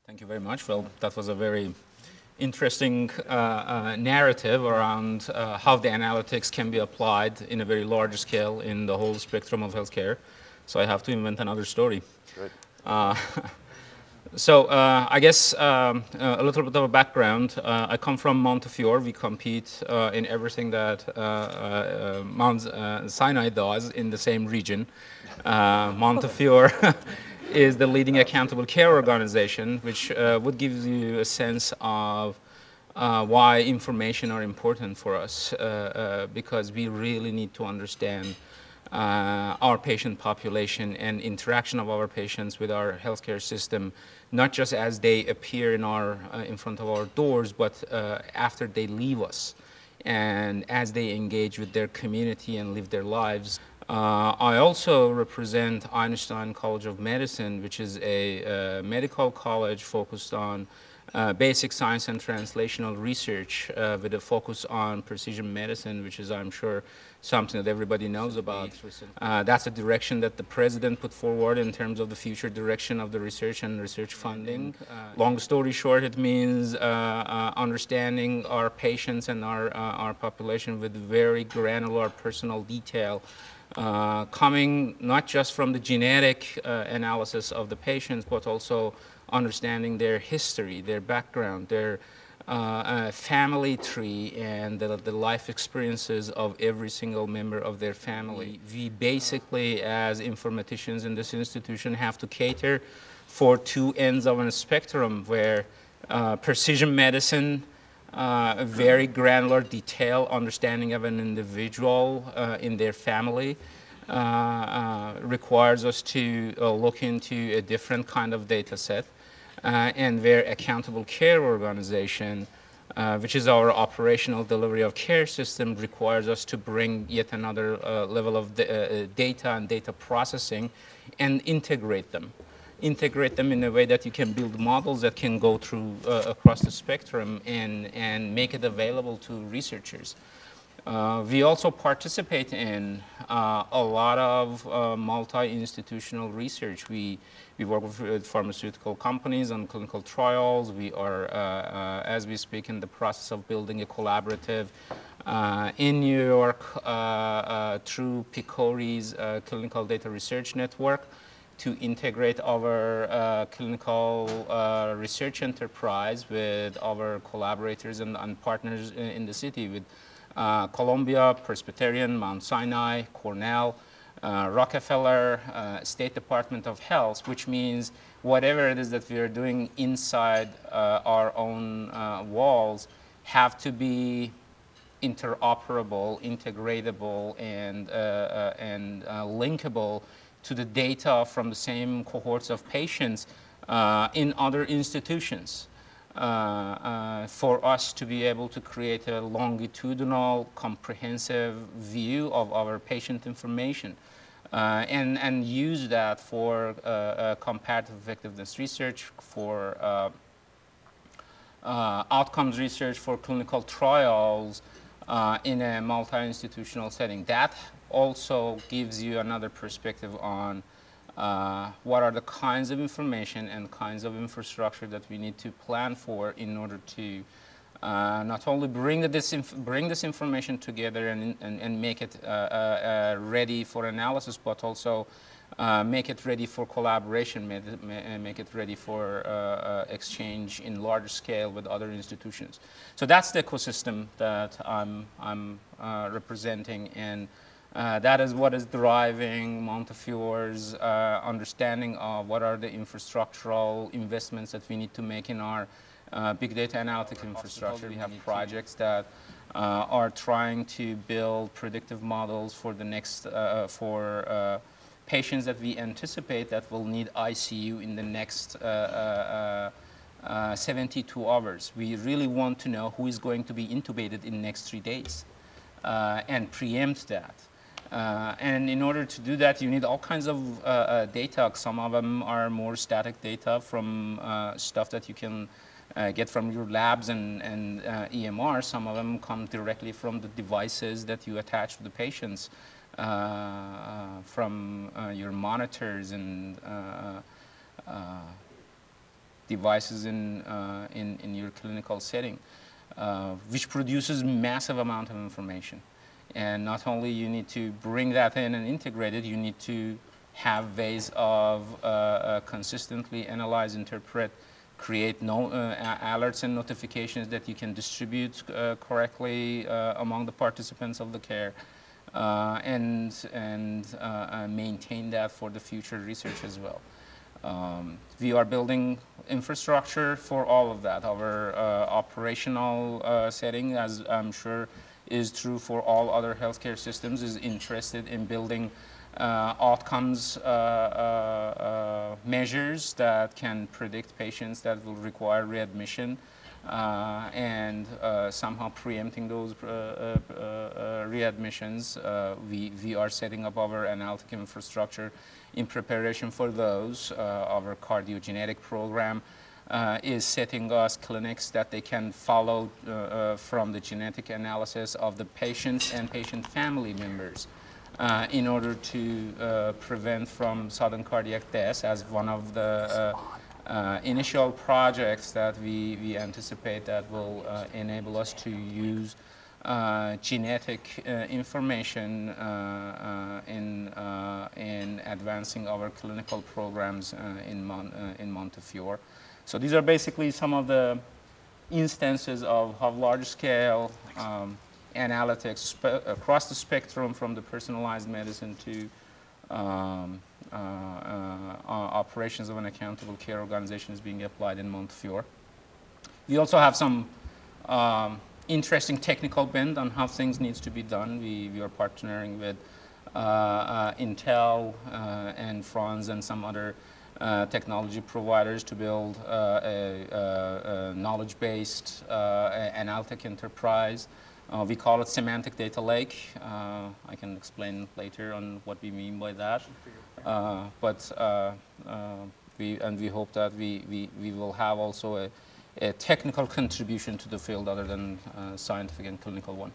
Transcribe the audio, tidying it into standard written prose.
Thank you very much. Well, that was a very interesting narrative around how the analytics can be applied in a very large scale in the whole spectrum of healthcare. So I have to invent another story. Good. Uh, I guess a little bit of a background. I come from Montefiore. We compete in everything that Mount Sinai does in the same region. Montefiore is the leading accountable care organization, which would give you a sense of why information are important for us, because we really need to understand our patient population and interaction of our patients with our healthcare system, not just as they appear in front of our doors, but after they leave us and as they engage with their community and live their lives. I also represent Einstein College of Medicine, which is a medical college focused on basic science and translational research with a focus on precision medicine, which is, I'm sure, something that everybody knows about. That's a direction that the president put forward in terms of the future direction of the research and research funding. Long story short, it means understanding our patients and our population with very granular personal detail, coming not just from the genetic analysis of the patients, but also understanding their history, their background, their family tree, and the life experiences of every single member of their family. We basically, as informaticians in this institution, have to cater for two ends of a spectrum where precision medicine, very granular detail understanding of an individual in their family, requires us to look into a different kind of data set, and where accountable care organization, which is our operational delivery of care system, requires us to bring yet another level of data and data processing and integrate them in a way that you can build models that can go through across the spectrum and make it available to researchers. We also participate in a lot of multi-institutional research. We work with pharmaceutical companies on clinical trials. We are, as we speak, in the process of building a collaborative in New York through PCORI's Clinical Data Research Network to integrate our clinical research enterprise with our collaborators and partners in the city, with Columbia, Presbyterian, Mount Sinai, Cornell, Rockefeller, State Department of Health, which means whatever it is that we are doing inside our own walls have to be interoperable, integratable, and linkable to the data from the same cohorts of patients in other institutions. For us to be able to create a longitudinal, comprehensive view of our patient information, and use that for comparative effectiveness research, for outcomes research, for clinical trials in a multi-institutional setting. That also gives you another perspective on what are the kinds of information and kinds of infrastructure that we need to plan for in order to not only bring this information together and make it ready for analysis, but also make it ready for collaboration, make it ready for exchange in large scale with other institutions. So that's the ecosystem that I'm representing, and that is what is driving Montefiore's understanding of what are the infrastructural investments that we need to make in our big data analytic infrastructure. We have projects that are trying to build predictive models for the next, patients that we anticipate that will need ICU in the next 72 hours. We really want to know who is going to be intubated in the next 3 days and preempt that. And in order to do that, you need all kinds of data. Some of them are more static data from stuff that you can get from your labs and EMR. Some of them come directly from the devices that you attach to the patients, from your monitors and devices in your clinical setting, which produces massive amount of information. And not only you need to bring that in and integrate it, you need to have ways of consistently analyze, interpret, create alerts and notifications that you can distribute correctly among the participants of the care, and maintain that for the future research as well. We are building infrastructure for all of that. Our operational setting, as I'm sure is true for all other healthcare systems, is interested in building outcomes measures that can predict patients that will require readmission, and somehow preempting those readmissions. We are setting up our analytic infrastructure in preparation for those. Our cardiogenetic program is setting us clinics that they can follow from the genetic analysis of the patients and patient family members in order to prevent from sudden cardiac death, as one of the initial projects that we anticipate that will enable us to use genetic information in advancing our clinical programs in Montefiore. So these are basically some of the instances of how large-scale analytics across the spectrum, from the personalized medicine to operations of an accountable care organization, is being applied in Montefiore. We also have some interesting technical bend on how things needs to be done. We are partnering with Intel and Franz and some other technology providers to build a knowledge-based analytic enterprise. We call it semantic data lake. I can explain later on what we mean by that. We hope that we will have also a technical contribution to the field other than scientific and clinical one.